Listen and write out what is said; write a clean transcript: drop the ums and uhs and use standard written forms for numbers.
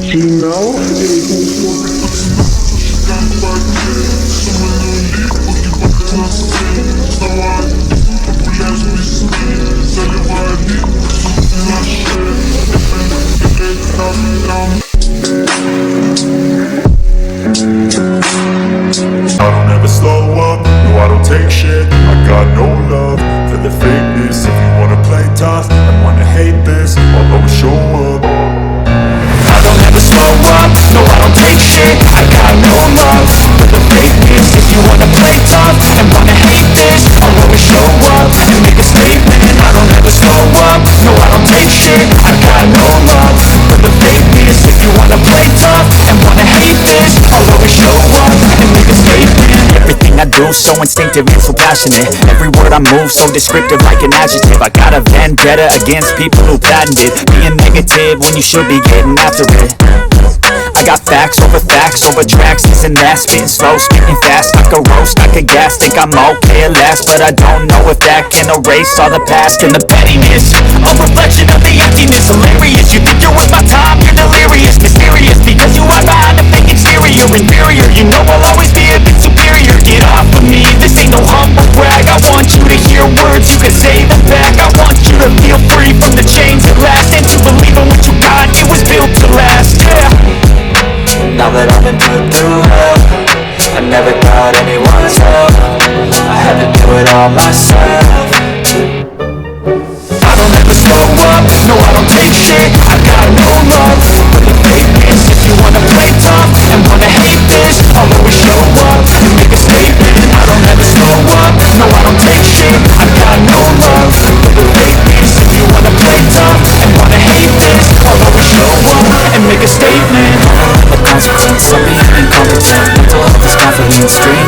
She know. I don't ever slow up, no I don't take shit. I got no love for the fakeness. If you wanna play tough and wanna hate this, I'll always show up. I don't ever slow up, no I don't take shit. I got no love for the fakeness. If you wanna play tough and wanna hate this, I'll always show up and make a statement. I don't ever slow up, no I don't take shit. I got no love for the fakeness. If you wanna play tough and wanna hate this, I'll always show up and make a statement. Everything I do so instinctive and so passionate. Every word I move so descriptive like an adjective. I got a vendetta against people who patented being negative when you should be getting after it. I got facts over tracks, isn't that spitting slow, spitting fast, I could roast, I could gas, think I'm okay at last, but I don't know if that can erase all the past and the pettiness. A reflection of the emptiness, hilarious. You think you're worth my time, you're delirious, mysterious, because you are behind a fake exterior, inferior. You know I'll always be a bit superior. Get off of me, this ain't no humble brag. I want you to hear words, you can say them back. I want you to feel free from the chains at last, and to believe in what you got, it was built to last, yeah. Now that I've been put through hell, I never got anyone's help. I had to do it all myself. I don't ever slow up, no I don't take shit. I got no love for the fakeness. If you wanna play tough and wanna hate this, I'll always show up and make a statement. I don't ever slow up, no I don't take shit. I got no love for the fakeness. If you wanna play tough and wanna hate this, I'll always show up and make a statement. The consequence of being incompetent. Mental health is confident, strange